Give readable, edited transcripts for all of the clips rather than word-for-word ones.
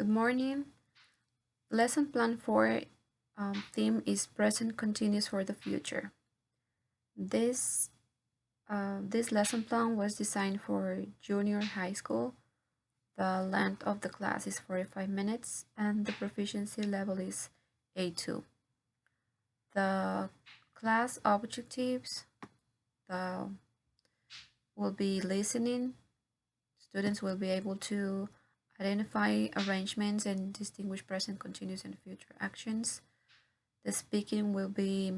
Good morning. Lesson plan 4 theme is present continuous for the future. This this lesson plan was designed for junior high school. The length of the class is 45 minutes and the proficiency level is A2. The class objectives the, will be listening. Students will be able to identify arrangements and distinguish present continuous and future actions. The speaking will be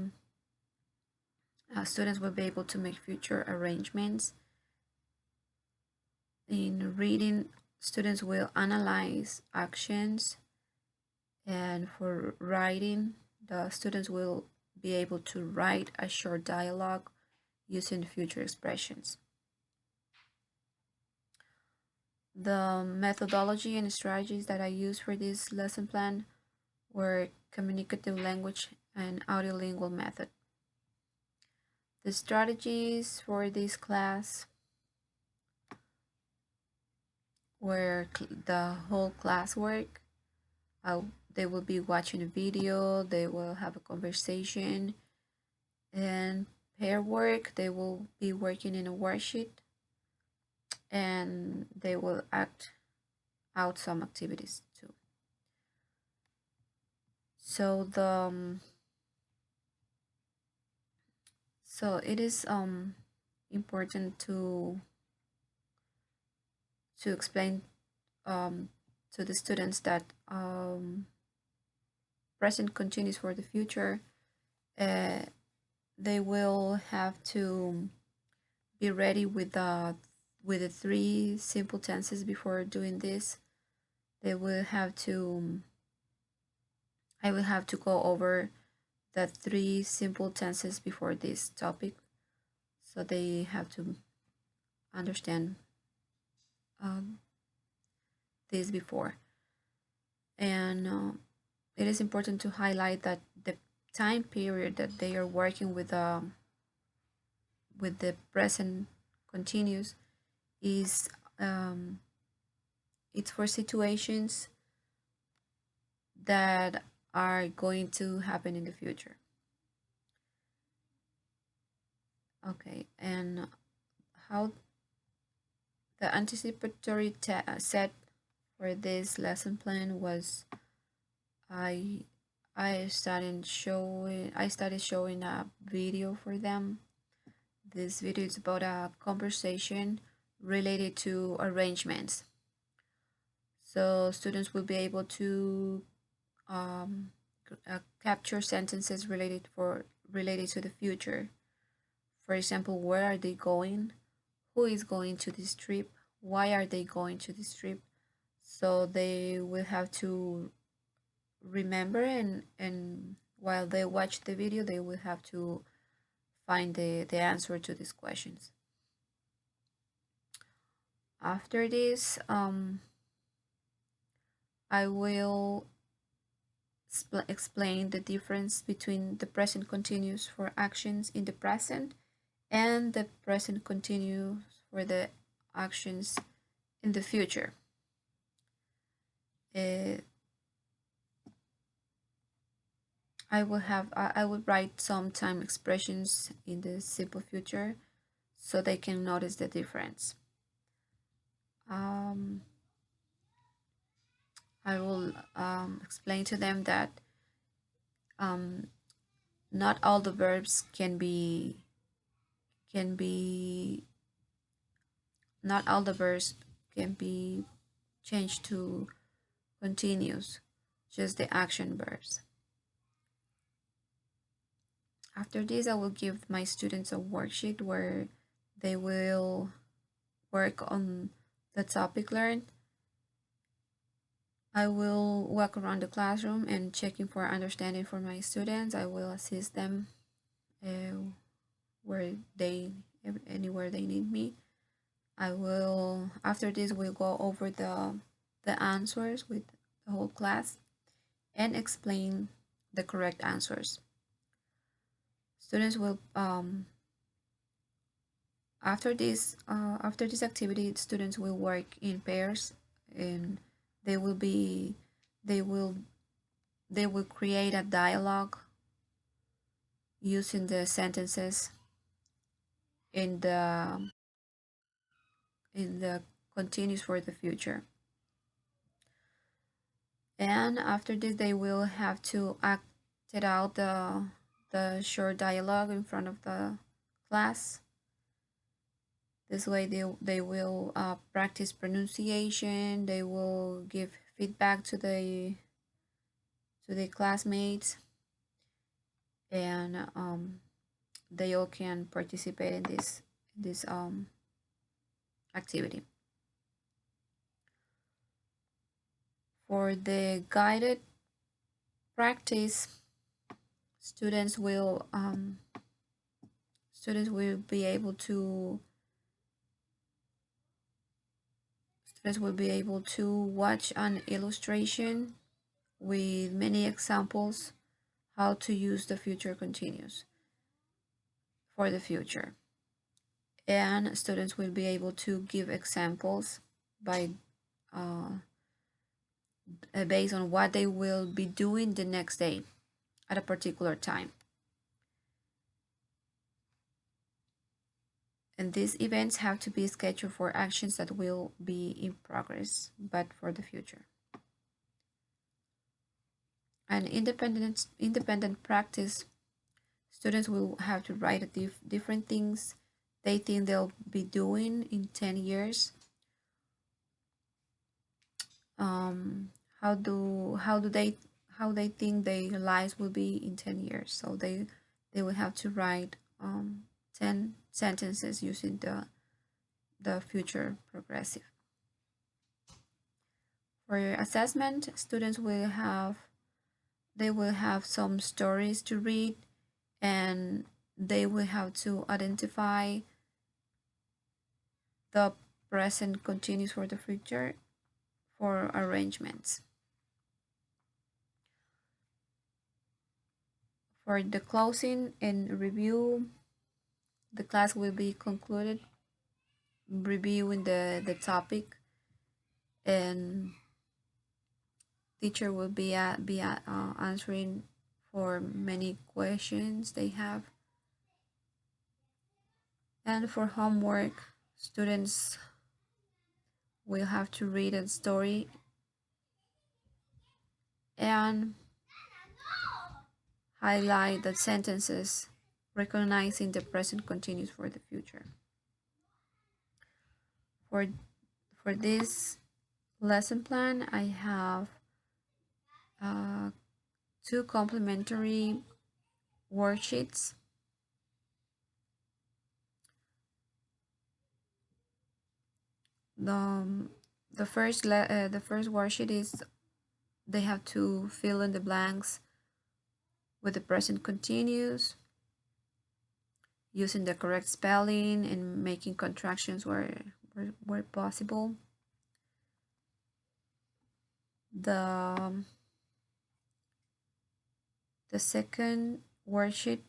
students will be able to make future arrangements. In reading, students will analyze actions, and for writing, the students will be able to write a short dialogue using future expressions. The methodology and strategies that I used for this lesson plan were communicative language and audiolingual method. The strategies for this class were the whole classwork. They will be watching a video, they will have a conversation, and pair work, they will be working in a worksheet, and they will act out some activities too. So it is important to explain to the students that present continues for the future. They will have to be ready with the three simple tenses before doing this. They will have to I will have to go over the three simple tenses before this topic, so they have to understand um, this before. And it is important to highlight that the time period that they are working with the present continuous is it's for situations that are going to happen in the future. Okay, and how the anticipatory set for this lesson plan was I I started showing a video for them. This video is about a conversation related to arrangements. So students will be able to um, capture sentences related to the future. For example, where are they going? Who is going to this trip? Why are they going to this trip? So they will have to remember, and while they watch the video, they will have to find the answer to these questions. After this, I will explain the difference between the present continuous for actions in the present and the present continuous for the actions in the future. Uh, I will write some time expressions in the simple future so they can notice the difference. Um, I will explain to them that um, not all the verbs can be not all the verbs can be changed to continuous, just the action verbs. After this, I will give my students a worksheet where they will work on the topic learned. I will walk around the classroom and checking for understanding for my students. I will assist them uh, where they anywhere they need me. I will after this we'll go over the answers with the whole class and explain the correct answers. Students will after this activity, students will work in pairs, and they will be they will they will create a dialogue using the sentences in the continuous for the future. And after this, they will have to act it out the short dialogue in front of the class. This way, they will practice pronunciation. They will give feedback to the classmates, and they all can participate in this activity. For the guided practice, students will students will be able to students will be able to watch an illustration with many examples how to use the future continuous for the future. And students will be able to give examples by uh, based on what they will be doing the next day at a particular time. And these events have to be scheduled for actions that will be in progress, but for the future. And independent practice, students will have to write different things they think they'll be doing in 10 years. Um, how they think their lives will be in 10 years. So they will have to write 10 sentences using the future progressive. For assessment, students will have some stories to read, and they will have to identify the present continuous for the future for arrangements. For the closing and review, the class will be concluded reviewing the topic, and teacher will be answering for many questions they have. And for homework, students will have to read a story and highlight the sentences recognizing the present continuous for the future. For for this lesson plan, I have uh, two complementary worksheets. The the first worksheet is they have to fill in the blanks with the present continuous using the correct spelling and making contractions where possible. The the second worksheet,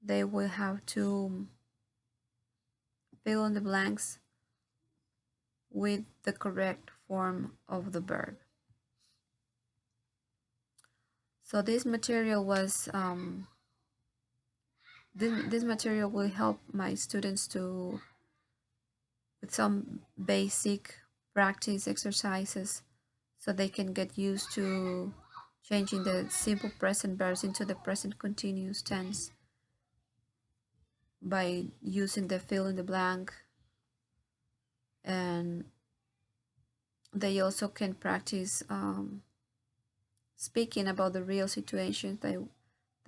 they will have to fill in the blanks with the correct form of the verb. So this material was this material will help my students to with some basic practice exercises so they can get used to changing the simple present verbs into the present continuous tense by using the fill in the blank. And they also can practice speaking about the real situations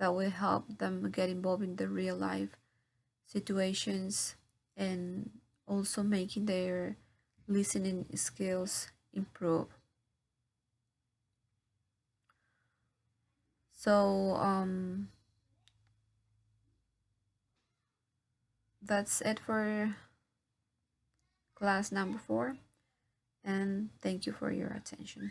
that will help them get involved in the real life situations, and also making their listening skills improve. So that's it for class number 4, and thank you for your attention.